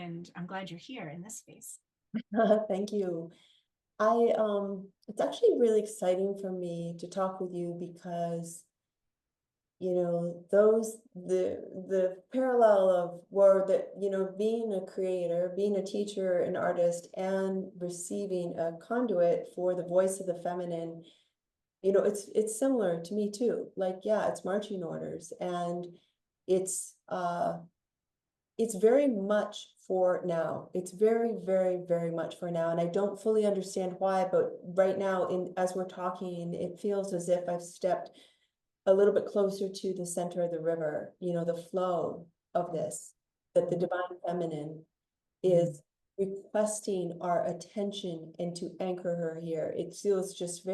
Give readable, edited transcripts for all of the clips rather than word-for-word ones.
And I'm glad you're here in this space. Thank you. It's actually really exciting for me to talk with you because, the parallel of where that, being a creator, being a teacher, an artist, and receiving a conduit for the voice of the feminine, it's similar to me too. Like, yeah, it's marching orders, and it's uh it's very much for now. It's very, very, very much for now. And I don't fully understand why, but right now, as we're talking, it feels as if I've stepped a little bit closer to the center of the river, the flow of this, that the divine feminine is requesting our attention and to anchor her here. It feels just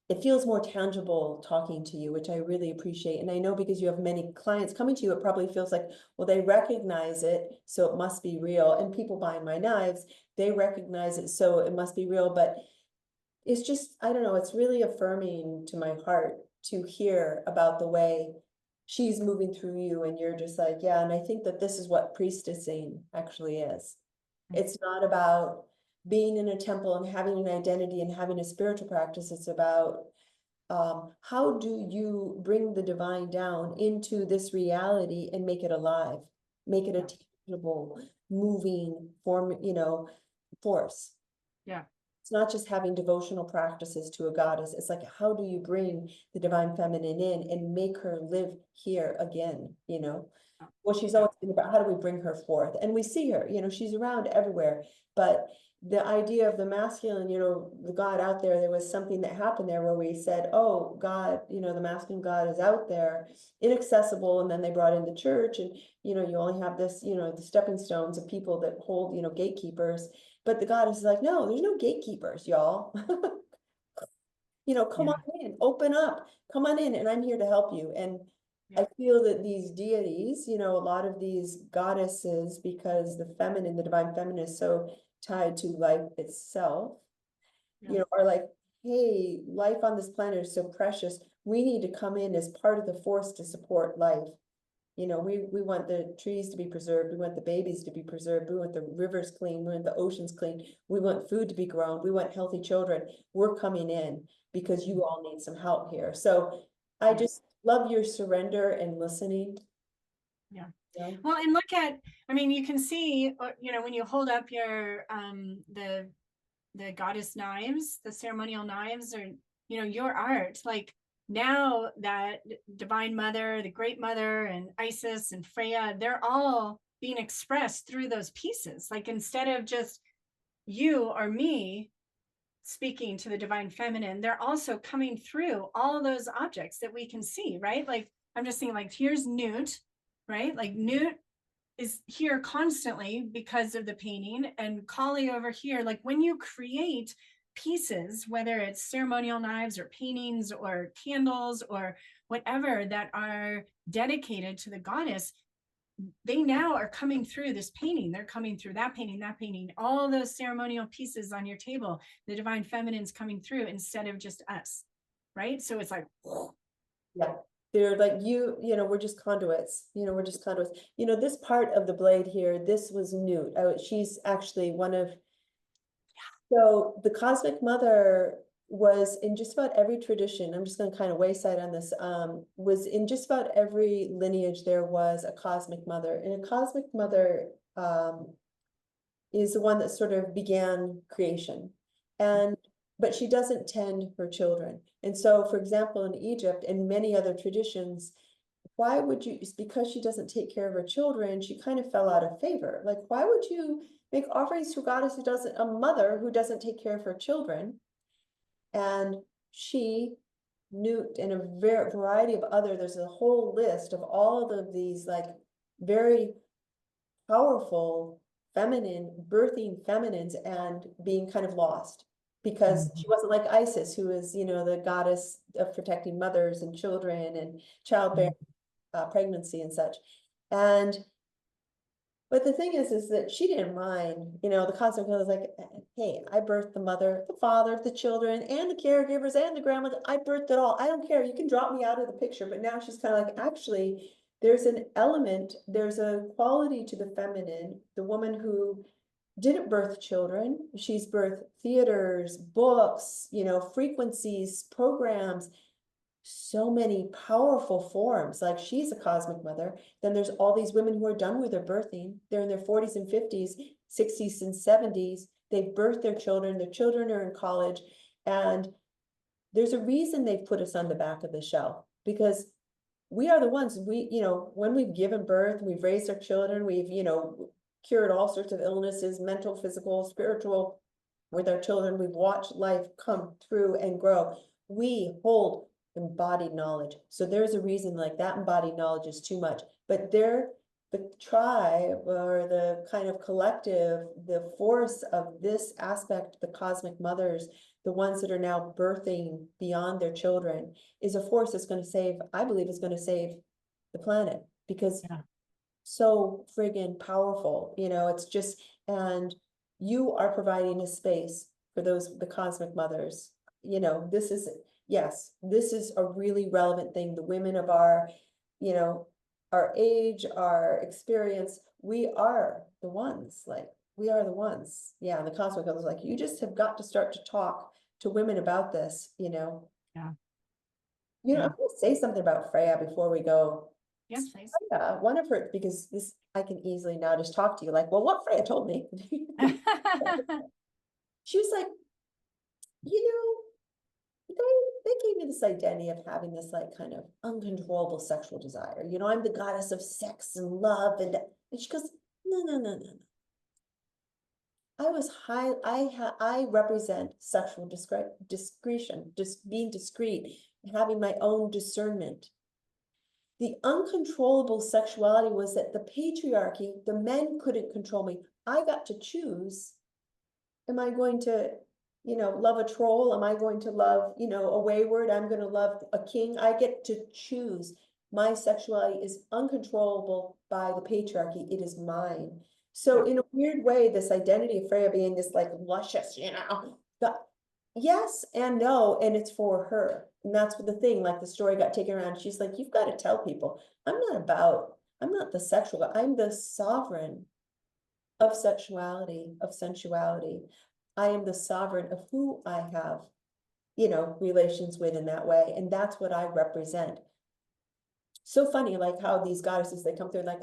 it feels more tangible talking to you, which I really appreciate. And I know because you have many clients coming to you, it probably feels like, well, they recognize it, so it must be real. And people buying my knives, they recognize it, so it must be real. But it's just, I don't know, it's really affirming to my heart to hear about the way she's moving through you. And you're just like, yeah. And I think that this is what priestessing actually is. It's not about being in a temple and having an identity and having a spiritual practice. It's about how do you bring the divine down into this reality and make it alive, make it a tangible, moving form, force. Yeah. It's not just having devotional practices to a goddess. It's like, how do you bring the divine feminine in and make her live here again, Well, she's always been about how do we bring her forth? And we see her, she's around everywhere. But the idea of the masculine, the God out there, there was something that happened there where we said, oh, God, the masculine God is out there, inaccessible. And then they brought in the church, and, you only have this, the stepping stones of people that hold, gatekeepers. But the goddess is like, no, there's no gatekeepers, y'all. Come on in, open up, come on in, and I'm here to help you. And I feel that these deities, a lot of these goddesses, because the feminine, the divine feminine is so tied to life itself, are like, hey, life on this planet is so precious. We need to come in as part of the force to support life. We want the trees to be preserved. We want the babies to be preserved. We want the rivers clean. We want the oceans clean. We want food to be grown. We want healthy children. We're coming in because you all need some help here. So I just love your surrender and listening. Yeah. Well, and look at, I mean, you can see, when you hold up your, the goddess knives, the ceremonial knives, or, your art, like now that divine mother, the great mother, and Isis and Freya, they're all being expressed through those pieces. Like instead of just you or me speaking to the divine feminine, they're also coming through all those objects that we can see, right? Like I'm just thinking, like, here's Newt, right? Like Newt is here constantly because of the painting, and Kali over here. Like when you create pieces, whether it's ceremonial knives or paintings or candles or whatever that are dedicated to the goddess, they now are coming through this painting. They're coming through that painting, all those ceremonial pieces on your table. The divine feminine's coming through instead of just us, right? So it's like, yeah. They're like, we're just conduits, we're just conduits. This part of the blade here, this was Newt. She's actually one of, so the cosmic mother was in just about every tradition. I'm just going to kind of wayside on this. Was in just about every lineage there was a cosmic mother, and a cosmic mother is the one that sort of began creation, but she doesn't tend her children. And so, for example, in Egypt and many other traditions, why would you? It's because she doesn't take care of her children. She kind of fell out of favor. Like, why would you make offerings to a goddess who doesn't, a mother who doesn't take care of her children? And she, Newt, and a variety of other, there's a whole list of all of these like very powerful feminine, birthing feminines, and being kind of lost because she wasn't like Isis, who is, the goddess of protecting mothers and children and childbearing, pregnancy and such. And but the thing is that she didn't mind, the cosmic mother was like, hey, I birthed the mother, the father, the children, and the caregivers, and the grandmother. I birthed it all. I don't care. You can drop me out of the picture. But now she's kind of like, actually, there's an element, there's a quality to the feminine, the woman who didn't birth children, she's birthed theaters, books, frequencies, programs, so many powerful forms. Like, she's a cosmic mother. Then there's all these women who are done with their birthing. They're in their 40s and 50s, 60s and 70s. They've birthed their children are in college. And there's a reason they've put us on the back of the shelf, because we are the ones, when we've given birth, we've raised our children, we've, cured all sorts of illnesses, mental, physical, spiritual, with our children. We've watched life come through and grow. We hold embodied knowledge. So there's a reason, like, that embodied knowledge is too much, but the tribe, or the kind of collective, the force of this aspect, the cosmic mothers, the ones that are now birthing beyond their children, is a force that's going to save, I believe, is going to save the planet, because so friggin' powerful, it's just, and you are providing a space for the cosmic mothers. This is, yes, this is a really relevant thing. The women of our age, our experience, we are the ones, we are the ones. Yeah, and the cosmic mothers, you just have got to start to talk to women about this, Yeah. I'm gonna say something about Freya before we go. Yes, please. Yeah, one of her, because this, I can easily now just talk to you like, well, what Freya told me. She was like, they gave me this identity of having this kind of uncontrollable sexual desire. I'm the goddess of sex and love, and she goes, no. I represent sexual discretion, just being discreet, having my own discernment. The uncontrollable sexuality was that the patriarchy, the men couldn't control me. I got to choose. Am I going to, love a troll? Am I going to love, a wayward? I'm going to love a king. I get to choose. My sexuality is uncontrollable by the patriarchy. It is mine. So in a weird way, this identity of Freya being this luscious, yes and no, and it's for her. And that's what the thing, the story got taken around. She's like, you've got to tell people, I'm not the sexual, I'm the sovereign of sexuality, of sensuality. I am the sovereign of who I have, relations with in that way. And that's what I represent. So funny, how these goddesses, they come through no,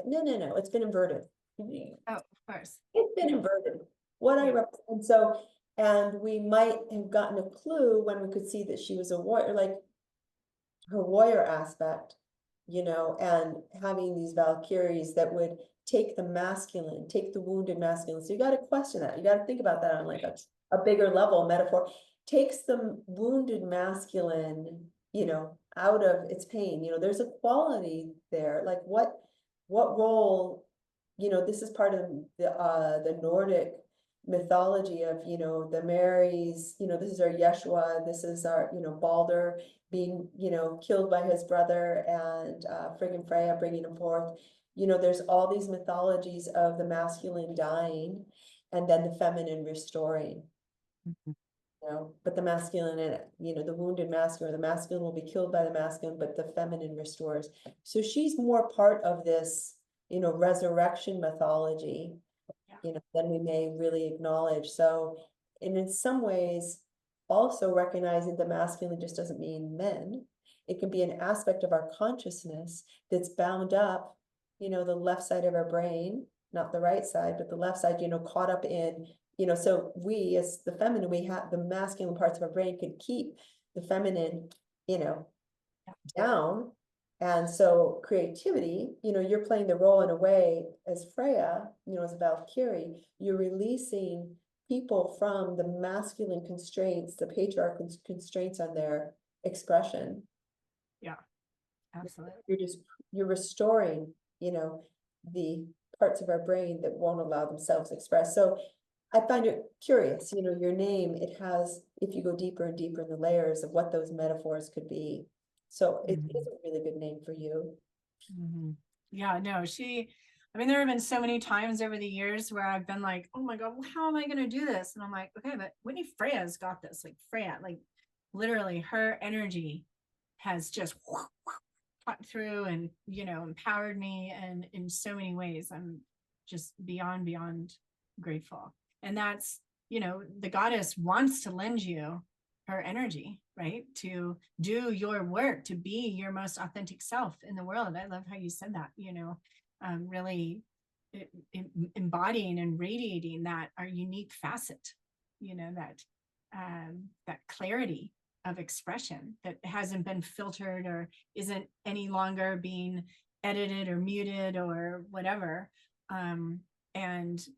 it's been inverted. Oh, of course. It's been inverted. What I represent. So, and we might have gotten a clue when we could see that she was a warrior, her warrior aspect, and having these Valkyries that would take the masculine, take the wounded masculine. So you got to question that. You got to think about that on a bigger level metaphor. Takes the wounded masculine, out of its pain. There's a quality there. What role, this is part of the Nordic mythology of, the Marys, this is our Yeshua, this is our, Balder being, killed by his brother, and friggin' Freya bringing him forth. There's all these mythologies of the masculine dying and then the feminine restoring. But the masculine, the wounded masculine, or the masculine will be killed by the masculine, but the feminine restores. So she's more part of this, resurrection mythology, than we may really acknowledge. So, and in some ways, also recognizing the masculine just doesn't mean men. It can be an aspect of our consciousness that's bound up, the left side of our brain, not the right side, but the left side, caught up in, so we as the feminine, we have the masculine parts of our brain could keep the feminine, down. And so creativity, you're playing the role in a way as Freya, as a Valkyrie, you're releasing people from the masculine constraints, the patriarchal constraints on their expression. Yeah, absolutely. You're restoring, the parts of our brain that won't allow themselves to express. So I find it curious, your name, it has, if you go deeper and deeper in the layers of what those metaphors could be. So it is a really good name for you. Yeah, no, there have been so many times over the years where I've been like, oh my God, well, how am I going to do this? And I'm like, okay, but Whitney Freya's got this. Freya, literally her energy has just fought through and, empowered me. And in so many ways, I'm just beyond grateful. And that's, the goddess wants to lend you her energy, right? To do your work, to be your most authentic self in the world. I love how you said that, really embodying and radiating that our unique facet, that clarity of expression that hasn't been filtered or isn't any longer being edited or muted or whatever. And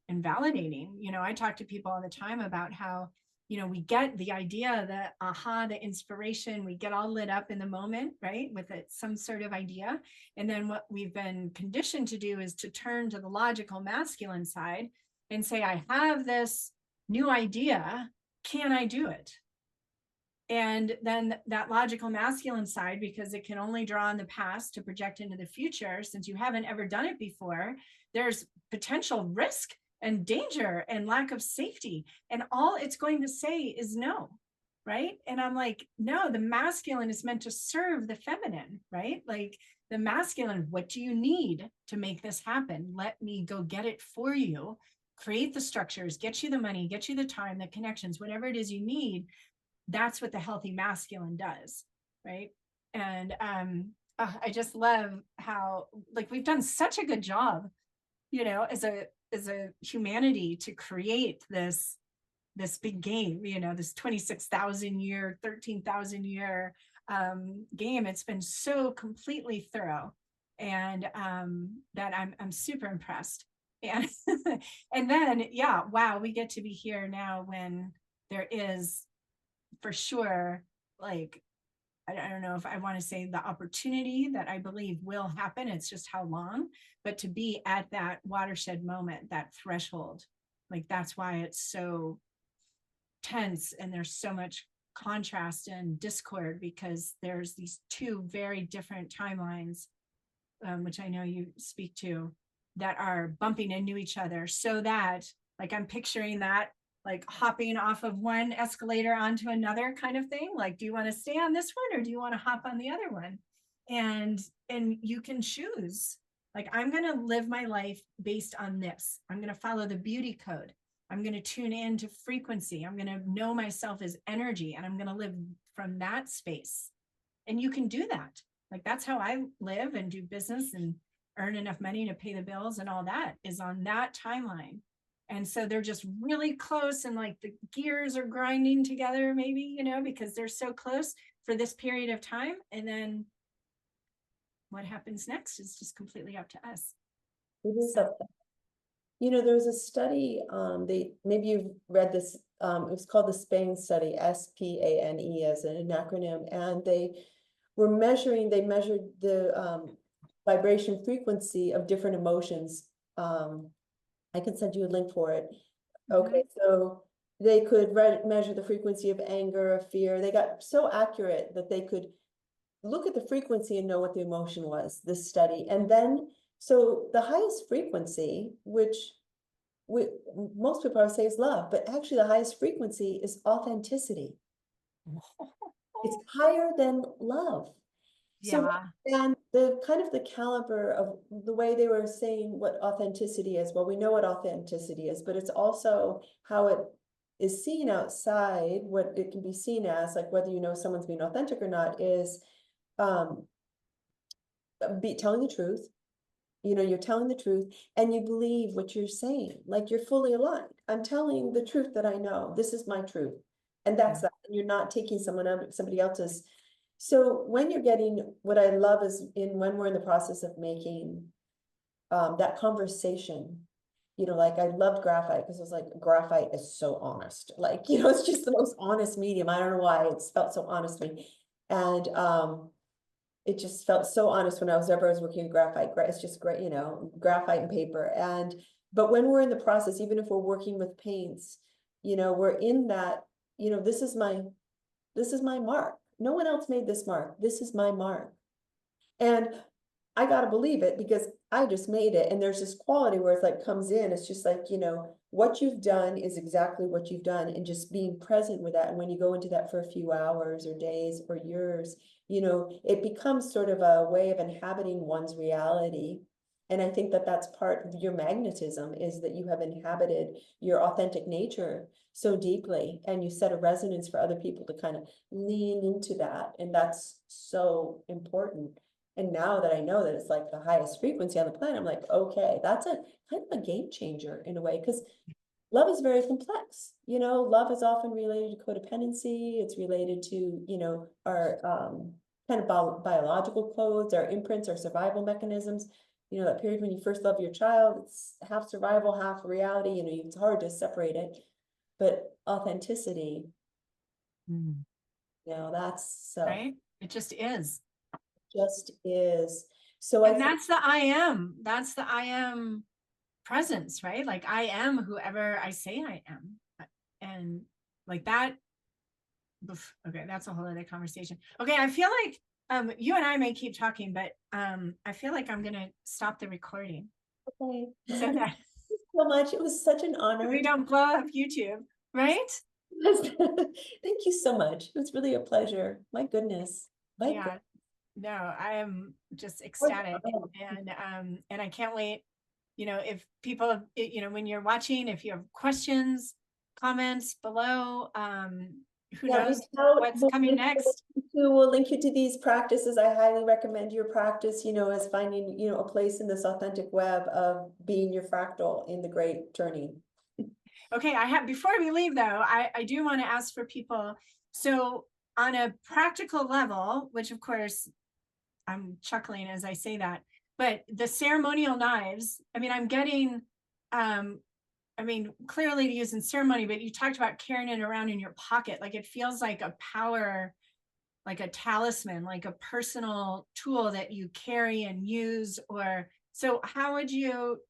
validating, I talk to people all the time about how, we get the idea, the inspiration, we get all lit up in the moment, right? With some sort of idea. And then what we've been conditioned to do is to turn to the logical masculine side and say, I have this new idea. Can I do it? And then that logical masculine side, because it can only draw on the past to project into the future, since you haven't ever done it before, there's potential risk and danger and lack of safety. And all it's going to say is no, right? And I'm like, no, the masculine is meant to serve the feminine, right? Like the masculine, what do you need to make this happen? Let me go get it for you, create the structures, get you the money, get you the time, the connections, whatever it is you need. That's what the healthy masculine does, right? And I just love how, like, we've done such a good job, as a humanity to create this big game, this 26,000 year, 13,000 year game. It's been so completely thorough, and that I'm super impressed. And and then, yeah, wow, we get to be here now when there is, for sure, like, I don't know if I want to say the opportunity that I believe will happen. It's just how long, but to be at that watershed moment, that threshold, like that's why it's so tense and there's so much contrast and discord, because there's these two very different timelines, which I know you speak to, that are bumping into each other, so that, like, I'm picturing that, like hopping off of one escalator onto another kind of thing. Like, do you want to stay on this one or do you want to hop on the other one? And you can choose, like, I'm going to live my life based on this. I'm going to follow the beauty code. I'm going to tune into frequency. I'm going to know myself as energy, and I'm going to live from that space. And you can do that. Like, that's how I live and do business and earn enough money to pay the bills, and all that is on that timeline. And so they're just really close, and like the gears are grinding together, maybe, because they're so close for this period of time. And then what happens next is just completely up to us. It is up there. There was a study, maybe you've read this, it was called the SPANE study, SPANE as an acronym, and they measured the vibration frequency of different emotions. I can send you a link for it. Okay, so they could measure the frequency of anger, of fear. They got so accurate that they could look at the frequency and know what the emotion was, this study. And then, so the highest frequency, which most people would say is love, but actually the highest frequency is authenticity. It's higher than love. So, Yeah. and the kind of the caliber of the way they were saying what authenticity is, well, we know what authenticity is, but it's also how it is seen outside, what it can be seen as, like whether someone's being authentic or not, is telling the truth. You're telling the truth and you believe what you're saying, like you're fully aligned. I'm telling the truth that I know. This is my truth. And that's that. And you're not taking somebody else's. So when you're getting, what I love is when we're in the process of making that conversation, like I loved graphite because it was like, graphite is so honest. Like, it's just the most honest medium. I don't know why it's felt so honest to me. And it just felt so honest when I was working with graphite. It's just great, graphite and paper. But when we're in the process, even if we're working with paints, we're in that, this is my mark. No one else made this mark. This is my mark. And I gotta believe it because I just made it. And there's this quality where it's like comes in, it's just like, what you've done is exactly what you've done, and just being present with that. And when you go into that for a few hours or days or years, it becomes sort of a way of inhabiting one's reality. And I think that that's part of your magnetism, is that you have inhabited your authentic nature so deeply, and you set a resonance for other people to kind of lean into that. And that's so important. And now that I know that it's like the highest frequency on the planet, I'm like, okay, that's a kind of a game changer in a way, because love is very complex. Love is often related to codependency. It's related to, our kind of biological codes, our imprints, our survival mechanisms. That period when you first love your child, it's half survival, half reality. It's hard to separate it. But authenticity, that's so. Right? It just is. Just is. So and that's the I am. That's the I am presence, right? Like I am whoever I say I am. And like that. Okay, that's a whole other conversation. Okay, I feel like you and I may keep talking, but I feel like I'm gonna stop the recording. Okay. So that Thank you so much. It was such an honor. we don't blow up YouTube, right? Thank you so much. It was really a pleasure. My goodness. Yeah. No, I am just ecstatic, and I can't wait. If people, when you're watching, if you have questions, comments below, who knows what's coming next. We'll link you to these practices. I highly recommend your practice, as finding, a place in this authentic web of being your fractal in the great turning. Okay, before we leave though, I do want to ask for people. So on a practical level, which of course I'm chuckling as I say that, but the ceremonial knives, I'm getting, clearly used in ceremony, but you talked about carrying it around in your pocket. Like it feels like a power, like a talisman, like a personal tool that you carry and use. Or so how would you,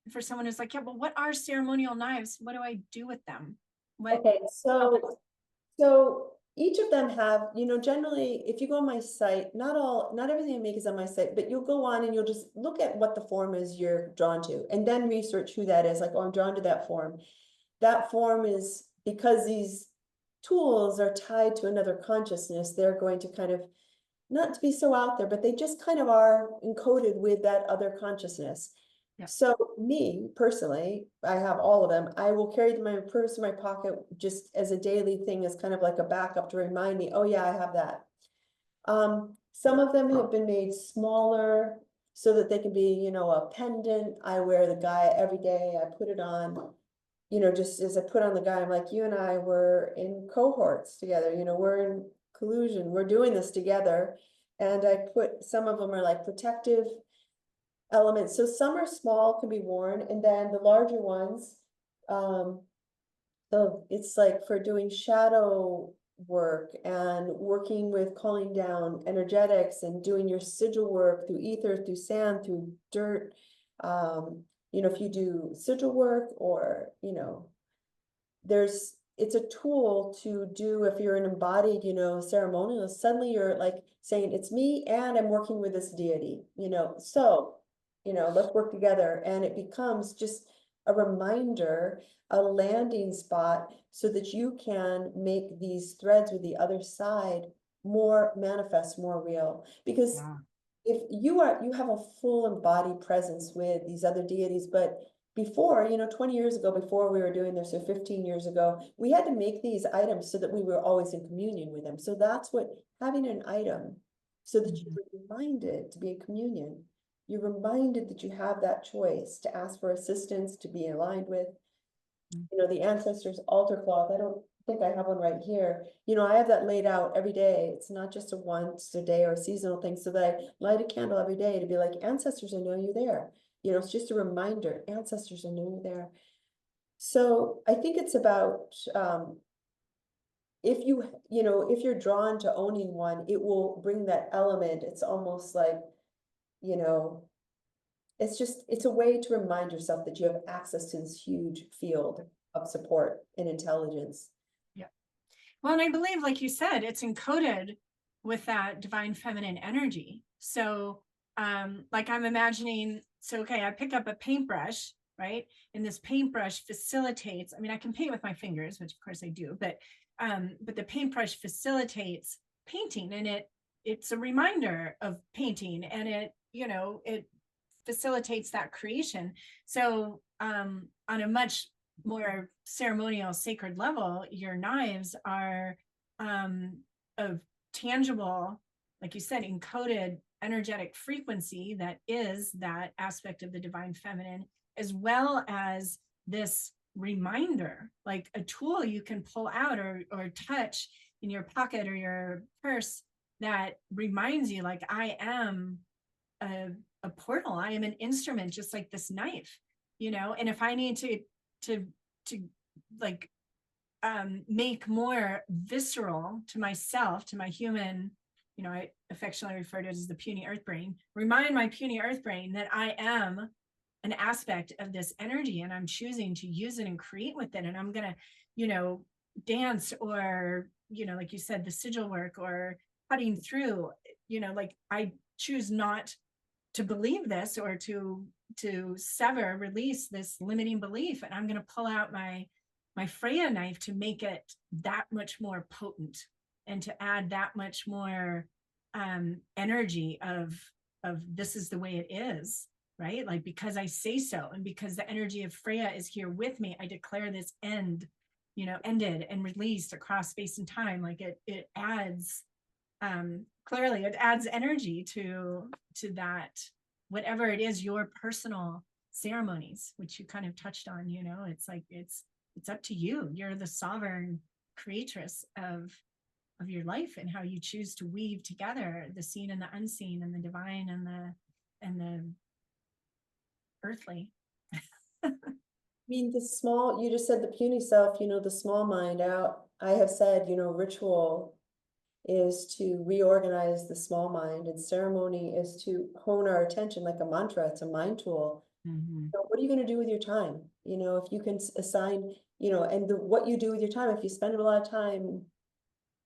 for someone who's like, yeah, but what are ceremonial knives? What do I do with them? Okay, so each of them have, generally, if you go on my site, not everything I make is on my site, but you'll go on and you'll just look at what the form is you're drawn to, and then research who that is. Like, oh, I'm drawn to that form. That form is because these tools are tied to another consciousness. They're going to kind of, not to be so out there, but they just kind of are encoded with that other consciousness. Yeah. So me personally, I have all of them. I will carry them in my purse, in my pocket, just as a daily thing, as kind of like a backup to remind me, oh yeah, I have that. Some of them have been made smaller so that they can be, a pendant. I wear the guy every day. I put it on, just as I put on the guy, I'm like, you and I were in cohorts together, we're in collusion, we're doing this together. And I put, some of them are like protective elements. So some are small, can be worn, and then the larger ones, so it's like for doing shadow work and working with calling down energetics and doing your sigil work through ether, through sand, through dirt. If you do sigil work, or, it's a tool to do if you're an embodied, ceremonial. Suddenly you're like saying, it's me and I'm working with this deity, so, let's work together. And it becomes just a reminder, a landing spot, so that you can make these threads with the other side more manifest, more real. Because if you have a full embodied presence with these other deities, but before, 20 years ago, before we were doing this, or 15 years ago, we had to make these items so that we were always in communion with them. So that's what having an item, so that you're reminded to be in communion. You're reminded that you have that choice to ask for assistance, to be aligned with, the ancestors' altar cloth. I don't think I have one right here. I have that laid out every day. It's not just a once a day or a seasonal thing, so that I light a candle every day to be like, ancestors, I know you're there. It's just a reminder, ancestors, I know you're there. So I think it's about, if you're drawn to owning one, it will bring that element. It's almost like, it's a way to remind yourself that you have access to this huge field of support and intelligence. Yeah. Well, and I believe, like you said, it's encoded with that divine feminine energy. So like I'm imagining, so, okay, I pick up a paintbrush, right? And this paintbrush facilitates, I mean, I can paint with my fingers, which of course I do, but the paintbrush facilitates painting, and it's a reminder of painting, and it facilitates that creation. So on a much more ceremonial, sacred level, your knives are of tangible, like you said, encoded energetic frequency that is that aspect of the divine feminine, as well as this reminder, like a tool you can pull out or touch in your pocket or your purse that reminds you, like, I am a portal, I am an instrument, just like this knife, and if I need to like make more visceral to myself, to my human, I affectionately refer to it as the puny earth brain, remind my puny earth brain that I am an aspect of this energy, and I'm choosing to use it and create with it, and I'm gonna dance, or like you said, the sigil work, or cutting through, like I choose not to believe this, or to release this limiting belief, and I'm going to pull out my Freya knife to make it that much more potent, and to add that much more energy of this is the way it is, right? Like, because I say so, and because the energy of Freya is here with me, I declare this ended and released across space and time. Like it adds clearly, it adds energy to that, whatever it is, your personal ceremonies, which you kind of touched on. It's like it's up to you. You're the sovereign creatress of your life, and how you choose to weave together the seen and the unseen, and the divine and the earthly. I mean, you just said the puny self, the small mind out. I have said, ritual is to reorganize the small mind, and ceremony is to hone our attention like a mantra. It's a mind tool. Mm-hmm. So what are you going to do with your time? If you can assign, and what you do with your time, if you spend a lot of time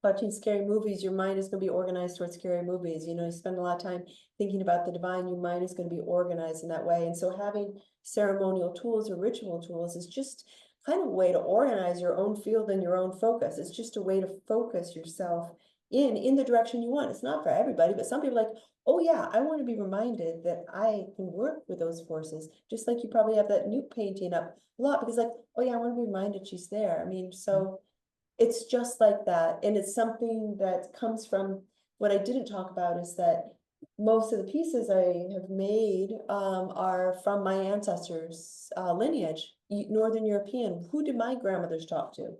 watching scary movies, your mind is going to be organized towards scary movies. You spend a lot of time thinking about the divine, your mind is going to be organized in that way. And so having ceremonial tools or ritual tools is just kind of a way to organize your own field and your own focus. It's just a way to focus yourself in the direction you want. It's not for everybody, but some people are like, oh yeah, I want to be reminded that I can work with those forces. Just like you probably have that nude painting up a lot, because like, oh yeah, I want to be reminded she's there. I mean, so it's just like that. And it's something that comes from, what I didn't talk about is that most of the pieces I have made are from my ancestors' lineage, Northern European. Who did my grandmothers talk to?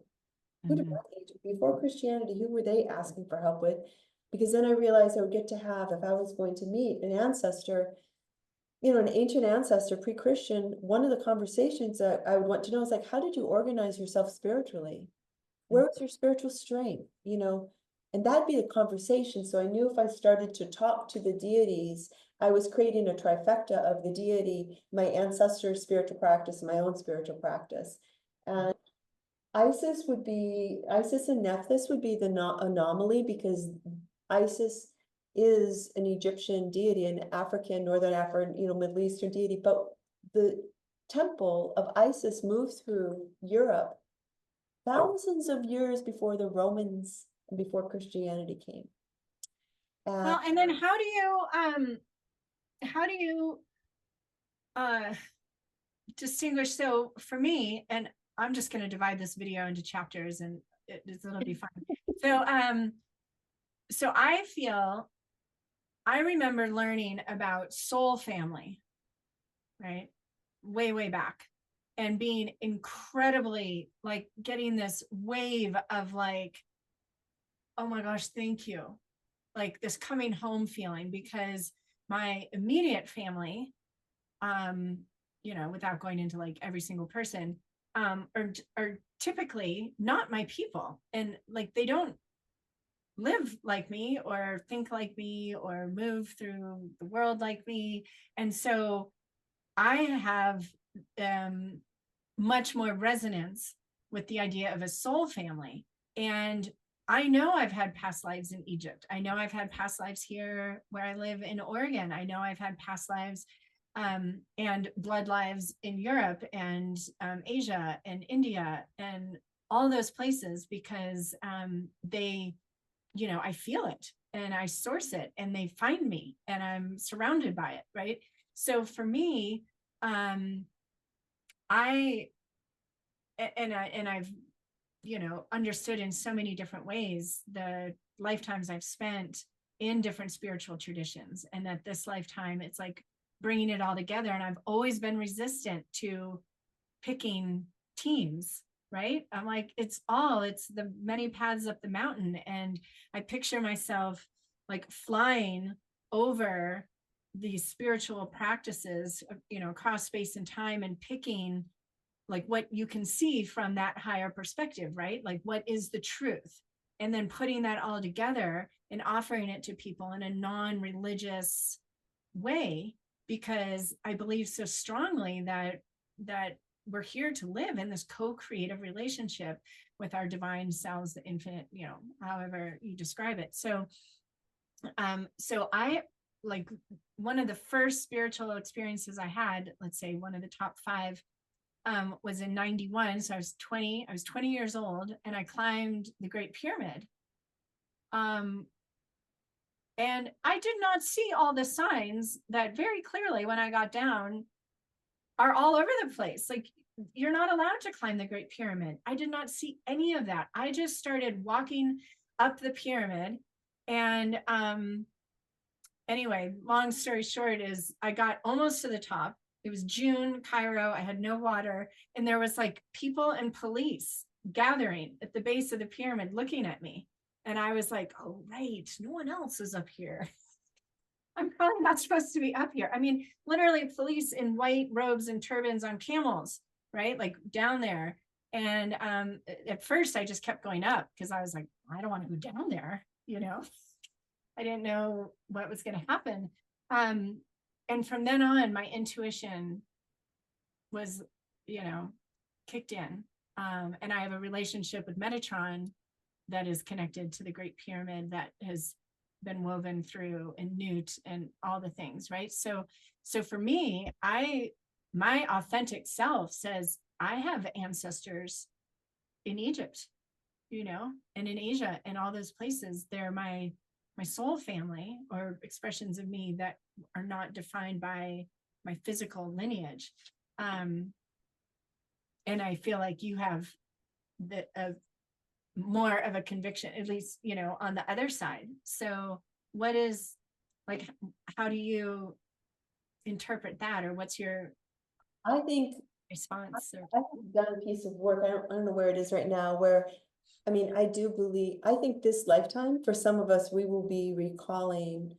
Who did my before Christianity? Who were they asking for help with? Because then I realized I would get to have, if I was going to meet an ancestor, an ancient ancestor, pre-Christian, one of the conversations that I would want to know is like, how did you organize yourself spiritually? Where was your spiritual strength? And that'd be the conversation. So I knew if I started to talk to the deities, I was creating a trifecta of the deity, my ancestors' spiritual practice, my own spiritual practice. And Isis and Nephthys would be the anomaly, because Isis is an Egyptian deity, an African, Northern African, Middle Eastern deity, but the temple of Isis moved through Europe thousands of years before the Romans and before Christianity came. Well, and then how do you distinguish? So for me, and I'm just going to divide this video into chapters, and it'll be fun. So I remember learning about soul family, right? Way back, and being incredibly, like, getting this wave of like, oh my gosh, thank you. Like this coming home feeling, because my immediate family, without going into like every single person, are typically not my people. And like, they don't live like me, or think like me, or move through the world like me. And so I have much more resonance with the idea of a soul family. And I know I've had past lives in Egypt. I know I've had past lives here where I live in Oregon. I know I've had past lives and blood lives in Europe and Asia and India and all those places, because they, you know, I feel it and I source it and they find me and I'm surrounded by it, right? So for me, I've you know, understood in so many different ways the lifetimes I've spent in different spiritual traditions, and that this lifetime it's like bringing it all together. And I've always been resistant to picking teams, right? I'm like, it's the many paths up the mountain. And I picture myself like flying over these spiritual practices, you know, across space and time, and picking like what you can see from that higher perspective, right? Like, what is the truth? And then putting that all together and offering it to people in a non-religious way, because I believe so strongly that we're here to live in this co-creative relationship with our divine selves, the infinite, you know, however you describe it. So I like, one of the first spiritual experiences I had, let's say one of the top 5, was in 91. So I was 20 years old, and I climbed the Great Pyramid. And I did not see all the signs that very clearly when I got down are all over the place. Like, you're not allowed to climb the Great Pyramid. I did not see any of that. I just started walking up the pyramid. And anyway, long story short is I got almost to the top. It was June, Cairo. I had no water. And there was like people and police gathering at the base of the pyramid looking at me. And I was like, oh, right, no one else is up here. I'm probably not supposed to be up here. I mean, literally police in white robes and turbans on camels, right? Like down there. And at first I just kept going up because I was like, I don't want to go down there, you know? I didn't know what was going to happen. And from then on, my intuition was, you know, kicked in. And I have a relationship with Metatron that is connected to the Great Pyramid that has been woven through, and Newt and all the things, right? So for me, my authentic self says I have ancestors in Egypt, you know, and in Asia and all those places. They're my soul family, or expressions of me that are not defined by my physical lineage. And I feel like you have more of a conviction, at least, you know, on the other side. So what is, like, how do you interpret that, or what's your I think response? Or I've done a piece of work, I don't know where it is right now, where, I mean, I do believe, I think this lifetime, for some of us, we will be recalling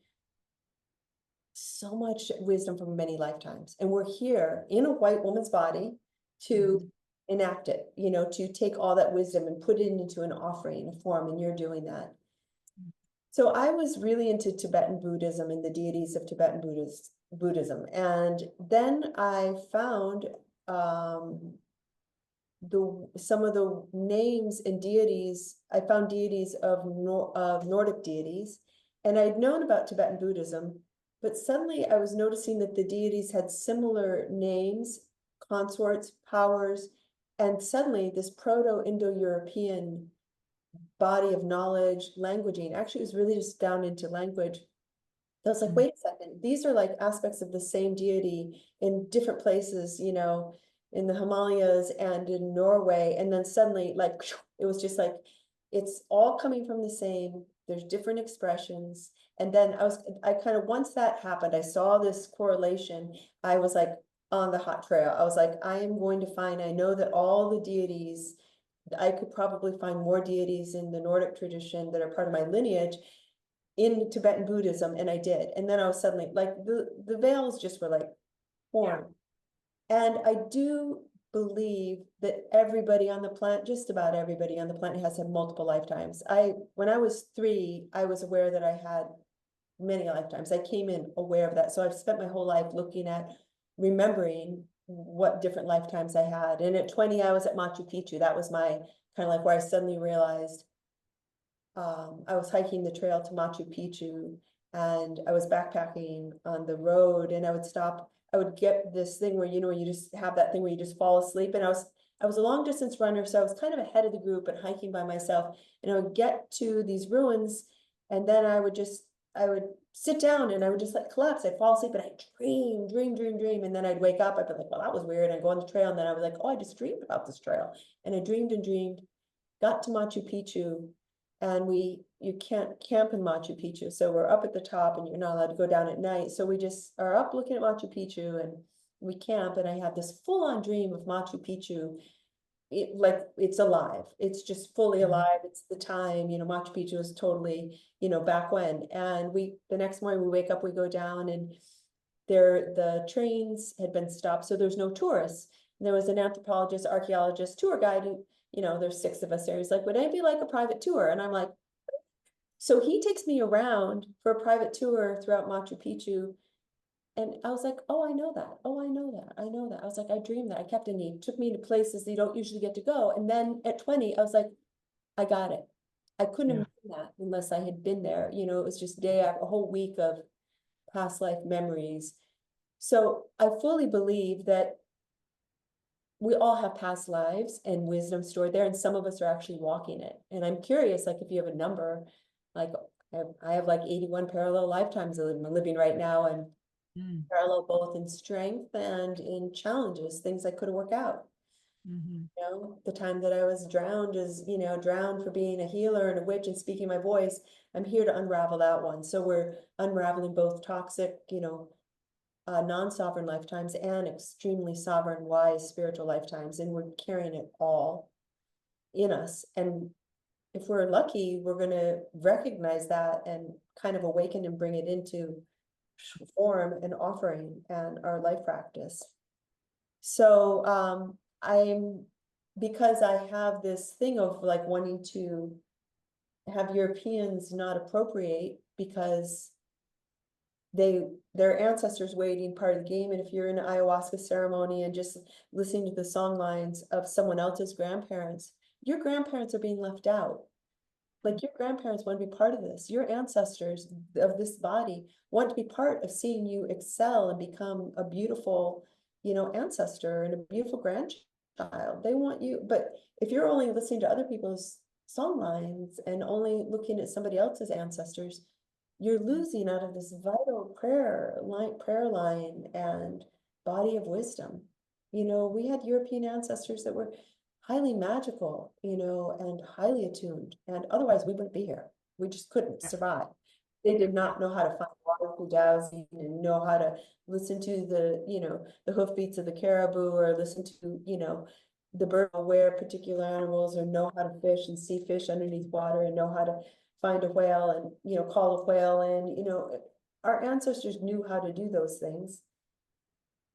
so much wisdom from many lifetimes. And we're here in a white woman's body to enact it, you know, to take all that wisdom and put it into an offering, a form, and you're doing that. So I was really into Tibetan Buddhism and the deities of Tibetan Buddhism. And then I found some of the names and deities. I found deities of Nordic deities, and I'd known about Tibetan Buddhism, but suddenly I was noticing that the deities had similar names, consorts, powers, and suddenly this Proto-Indo-European body of knowledge, languaging, actually it was really just down into language. I was like, wait a second, these are like aspects of the same deity in different places, you know, in the Himalayas and in Norway. And then suddenly, like, it was just like, it's all coming from the same, there's different expressions. And then I kind of, once that happened, I saw this correlation. I was like on the hot trail. I was like, I am going to find, I know that all the deities, I could probably find more deities in the Nordic tradition that are part of my lineage in Tibetan Buddhism, and I did. And then I was suddenly like, the veils just were like formed. Yeah. And I do believe that everybody on the planet, just about everybody on the planet, has had multiple lifetimes. When I was 3, I was aware that I had many lifetimes. I came in aware of that. So I've spent my whole life looking at, remembering what different lifetimes I had. And at 20, I was at Machu Picchu. That was my kind of like where I suddenly realized I was hiking the trail to Machu Picchu, and I was backpacking on the road, and I would stop. I would get this thing where, you know, you just have that thing where you just fall asleep. And I was a long distance runner, so I was kind of ahead of the group and hiking by myself. And I would get to these ruins, and then I would sit down and I would just like collapse. I'd fall asleep and I'd dream. And then I'd wake up. I'd be like, well, that was weird. And I'd go on the trail, and then I was like, oh, I just dreamed about this trail. And I dreamed and dreamed, got to Machu Picchu, and you can't camp in Machu Picchu. So we're up at the top and you're not allowed to go down at night. So we just are up looking at Machu Picchu and we camp, and I have this full on dream of Machu Picchu. Like it's alive. It's just fully alive. It's the time, you know, Machu Picchu is totally, you know, back when. And the next morning we wake up, we go down, and the trains had been stopped. So there's no tourists. And there was an anthropologist, archaeologist, tour guide who, you know, there's 6 of us there. He's like, would anybody like a private tour? And I'm like, so he takes me around for a private tour throughout Machu Picchu. And I was like, oh, I know that. Oh, I know that. I know that. I was like, I dreamed that. I kept it. And he took me to places that you don't usually get to go. And then at 20, I was like, I got it. I couldn't have done that unless I had been there. You know, it was just a whole week of past life memories. So I fully believe that we all have past lives and wisdom stored there, and some of us are actually walking it. And I'm curious, like, if you have a number, like I have like 81 parallel lifetimes I'm living right now, and parallel both in strength and in challenges, things I couldn't work out. You know, the time that I was drowned is, you know, drowned for being a healer and a witch and speaking my voice. I'm here to unravel that one. So we're unraveling both toxic, you know, non-sovereign lifetimes and extremely sovereign, wise, spiritual lifetimes, and we're carrying it all in us. And if we're lucky, we're going to recognize that and kind of awaken and bring it into form and offering and our life practice. So because I have this thing of like wanting to have Europeans not appropriate because their ancestors waiting part of the game. And if you're in an ayahuasca ceremony and just listening to the song lines of someone else's grandparents, your grandparents are being left out. Like your grandparents want to be part of this. Your ancestors of this body want to be part of seeing you excel and become a beautiful, you know, ancestor and a beautiful grandchild. They want you, but if you're only listening to other people's song lines and only looking at somebody else's ancestors, you're losing out of this vital prayer line and body of wisdom. You know, we had European ancestors that were highly magical, you know, and highly attuned, and otherwise we wouldn't be here. We just couldn't survive. They did not know how to find water through dowsing and know how to listen to the, you know, the hoofbeats of the caribou, or listen to, you know, the bird aware particular animals, or know how to fish and see fish underneath water, and know how to find a whale and, you know, call a whale in. You know, our ancestors knew how to do those things,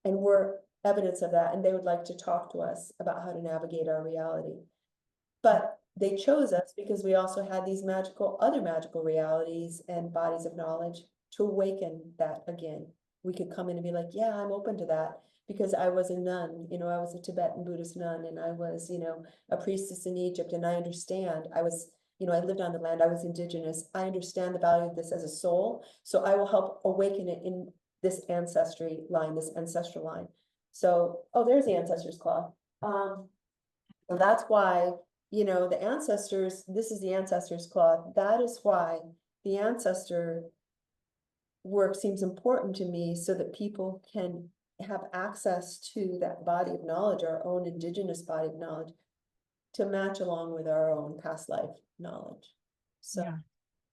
and we're evidence of that, and they would like to talk to us about how to navigate our reality. But they chose us because we also had these other magical realities and bodies of knowledge to awaken that again. We could come in and be like, yeah, I'm open to that, because I was a nun, you know, I was a Tibetan Buddhist nun, and I was, you know, a priestess in Egypt, and I understand. I was, you know, I lived on the land, I was indigenous. I understand the value of this as a soul, so I will help awaken it in this ancestry line, this ancestral line. So, oh, there's the ancestors cloth. So that's why, you know, the ancestors, this is the ancestors cloth. That is why the ancestor work seems important to me, so that people can have access to that body of knowledge, our own indigenous body of knowledge, to match along with our own past life knowledge. So yeah,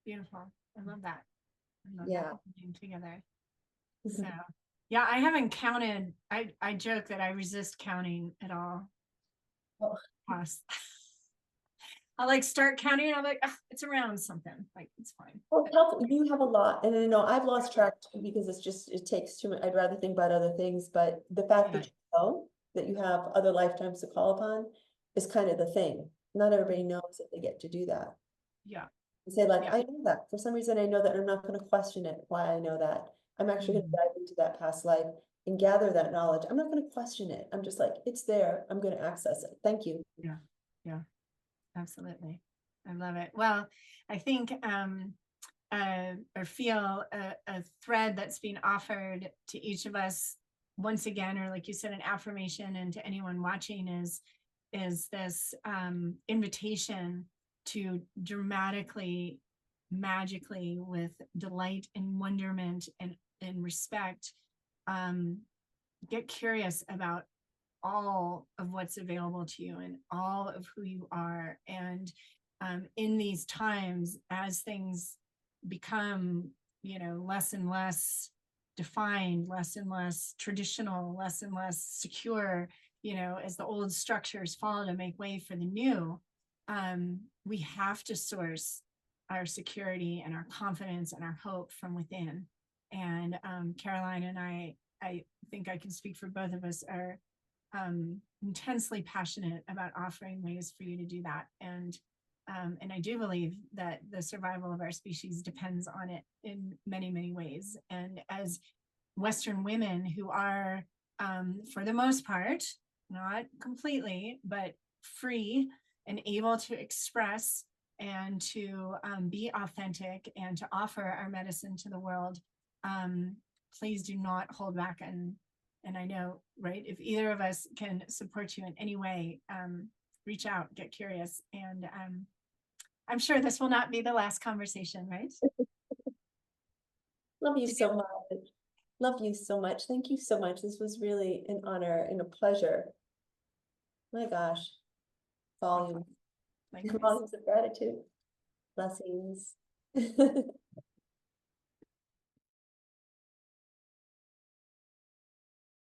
beautiful. I love that. I love yeah. that being together. So yeah, I haven't counted. I joke that I resist counting at all. Oh. Plus, I like start counting and I'm like, it's around something. Like, it's fine. Well, it's helpful. You have a lot, and I know I've lost track too, because it's just, it takes too much. I'd rather think about other things, but the fact that you know that you have other lifetimes to call upon is kind of the thing. Not everybody knows that they get to do that. Yeah. And say like, I know that. For some reason, I know that. I'm not going to question it, why I know that. I'm actually going to dive into that past life and gather that knowledge. I'm not going to question it. I'm just like, it's there. I'm going to access it. Thank you. Yeah. Yeah. Absolutely. I love it. Well, I think or feel a thread that's being offered to each of us once again, or like you said, an affirmation, and to anyone watching is this invitation to dramatically, magically, with delight and wonderment and respect, get curious about all of what's available to you and all of who you are. And in these times, as things become, less and less defined, less and less traditional, less and less secure, as the old structures fall to make way for the new, we have to source our security and our confidence and our hope from within. And Caroline and I think I can speak for both of us, are intensely passionate about offering ways for you to do that. And I do believe that the survival of our species depends on it in many, many ways. And as Western women who are, for the most part, not completely, but free and able to express and to be authentic and to offer our medicine to the world, please do not hold back. And I know, right, if either of us can support you in any way, reach out, get curious. And I'm sure this will not be the last conversation, right? Love you so much. Love you so much. Thank you so much. This was really an honor and a pleasure. My gosh. Volumes. Volumes of gratitude. Blessings.